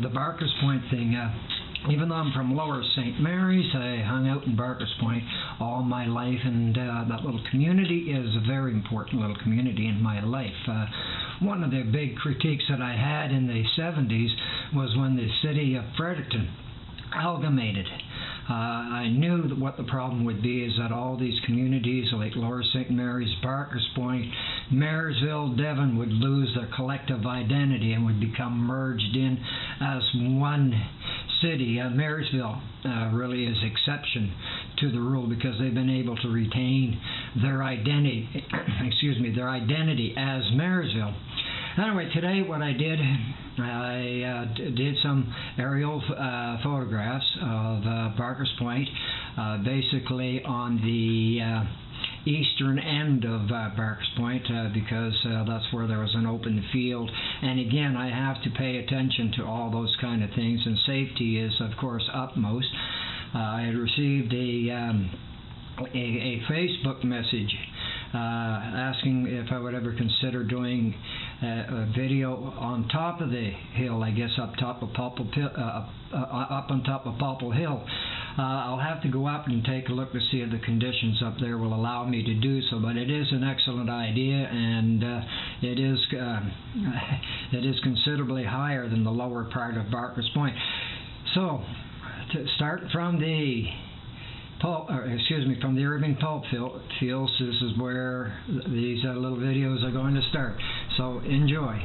the Barker's Point thing. Even though I'm from Lower St. Mary's, I hung out in Barker's Point all my life, and that little community is a very important little community in my life. One of the big critiques that I had in the 70s was when the city of Fredericton amalgamated. I knew that what the problem would be is that all these communities like Lower St. Mary's, Barker's Point, Marysville, Devon would lose their collective identity and would become merged in as one city. Marysville really is exception to the rule because they've been able to retain their identity, their identity as Marysville. Anyway, today what I did some aerial photographs of Barker's Point, basically on the eastern end of Barker's Point, because that's where there was an open field. And again, I have to pay attention to all those kind of things, and safety is of course utmost. I had received a Facebook message asking if I would ever consider doing a video on top of the hill, I guess up on top of Popple Hill. I'll have to go up and take a look to see if the conditions up there will allow me to do so, but it is an excellent idea, and it is considerably higher than the lower part of Barker's Point. So, to start from the from the Irving pulp fields, this is where these little videos are going to start. So enjoy.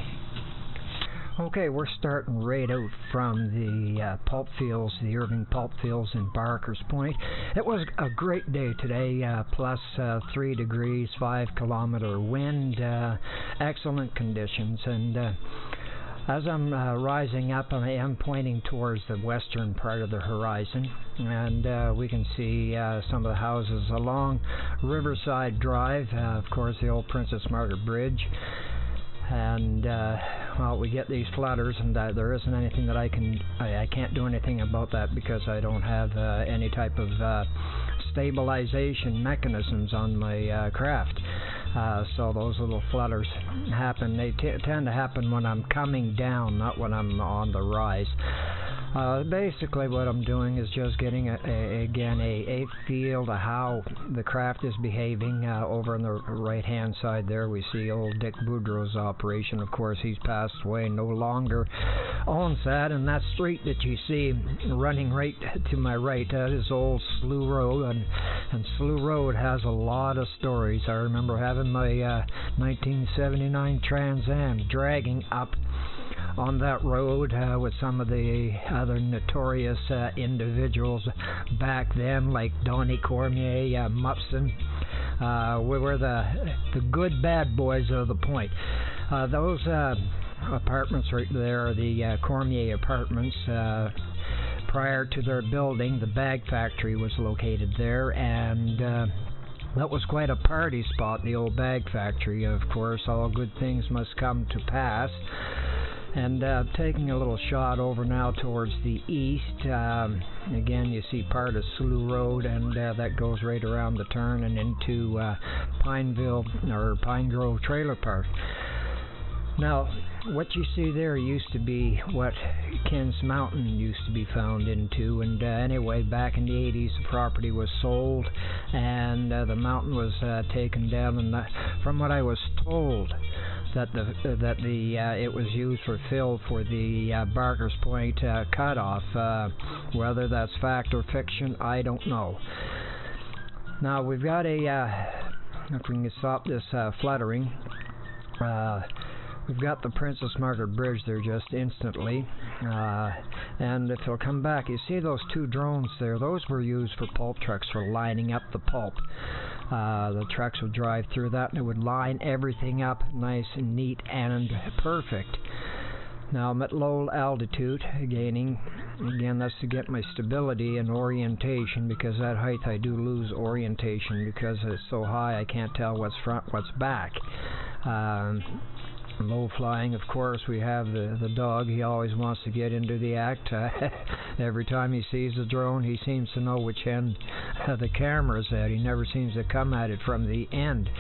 Okay, we're starting right out from the pulp fields, the Irving pulp fields in Barker's Point. It was a great day today, plus 3 degrees, 5-kilometer wind, excellent conditions, and as I'm rising up, I am pointing towards the western part of the horizon, and we can see some of the houses along Riverside Drive, of course the old Princess Margaret Bridge, and well, we get these flutters, and there isn't anything that I can't do anything about that because I don't have any type of stabilization mechanisms on my craft. So those little flutters happen. They tend to happen when I'm coming down, not when I'm on the rise. Basically what I'm doing is just getting a feel to how the craft is behaving. Over on the right hand side there we see old Dick Boudreau's operation. Of course he's passed away, no longer owns that, and that street that you see running right to my right, that is old Slough Road, and Slough Road has a lot of stories. I remember having my 1979 Trans Am dragging up on that road with some of the other notorious individuals back then, like Donnie Cormier, Mupson. We were the good bad boys of the point. Those apartments right there are the Cormier apartments. Prior to their building, the bag factory was located there, and that was quite a party spot, the old bag factory. Of course, all good things must come to pass. And taking a little shot over now towards the east, again you see part of Slough Road, and that goes right around the turn and into Pineville or Pine Grove Trailer Park. Now, what you see there used to be what Kent's Mountain used to be found into, and anyway, back in the 80s the property was sold, and the mountain was taken down, and from what I was told, that it was used for fill for the Barker's Point cutoff. Whether that's fact or fiction, I don't know. Now we've got if we can stop this fluttering, we've got the Princess Margaret Bridge there just instantly, and if it'll come back, you see those 2 drones there, those were used for pulp trucks for lining up the pulp. The trucks would drive through that and it would line everything up nice and neat and perfect. Now I'm at low altitude, gaining, again that's to get my stability and orientation, because at height I do lose orientation because it's so high I can't tell what's front, what's back. Low flying, of course, we have the dog. He always wants to get into the act. Every time he sees the drone, he seems to know which end the camera's at. He never seems to come at it from the end.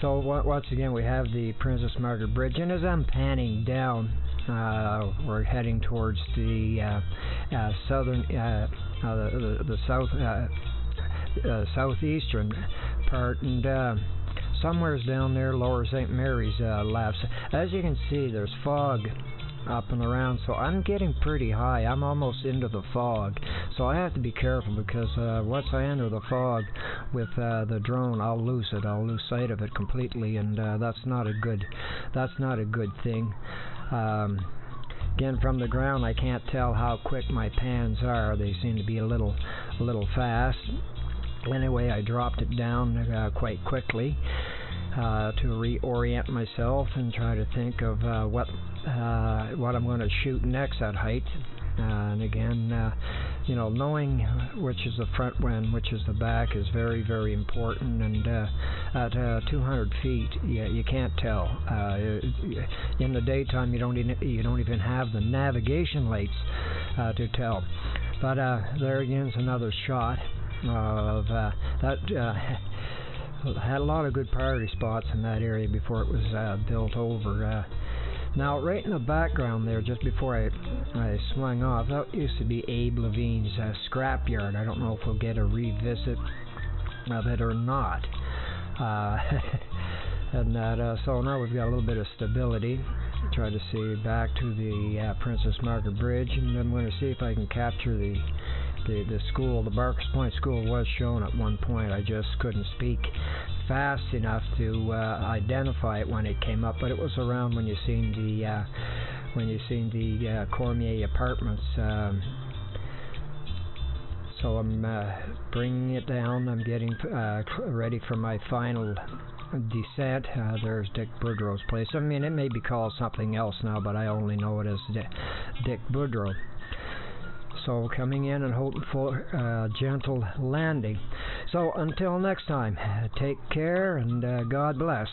So once again, we have the Princess Margaret Bridge, and as I'm panning down We're heading towards the southern, the southeastern part, and somewhere's down there, Lower St. Mary's left. As you can see, there's fog up and around, so I'm getting pretty high. I'm almost into the fog, so I have to be careful, because once I enter the fog with the drone, I'll lose it. I'll lose sight of it completely, and that's not a good thing. Again, from the ground, I can't tell how quick my pans are. They seem to be a little fast. Anyway, I dropped it down quite quickly to reorient myself and try to think of what I'm going to shoot next at height. And again, you know, knowing which is the front and which is the back is very, very important. And at 200 feet, you can't tell. In the daytime, you don't even have the navigation lights to tell. But there again is another shot of that. Had a lot of good party spots in that area before it was built over. Now, right in the background there, just before I swung off, that used to be Abe Levine's scrapyard. I don't know if we'll get a revisit of it or not. And that, so now we've got a little bit of stability. Try to see back to the Princess Margaret Bridge, and I'm going to see if I can capture the school. The Barker's Point School was shown at one point. I just couldn't speak fast enough to identify it when it came up, but it was around when you seen the Cormier Apartments. So I'm bringing it down. I'm getting ready for my final descent. There's Dick Boudreau's place. I mean, it may be called something else now, but I only know it as Dick Boudreau. So coming in and hoping for gentle landing. So until next time, take care and God bless.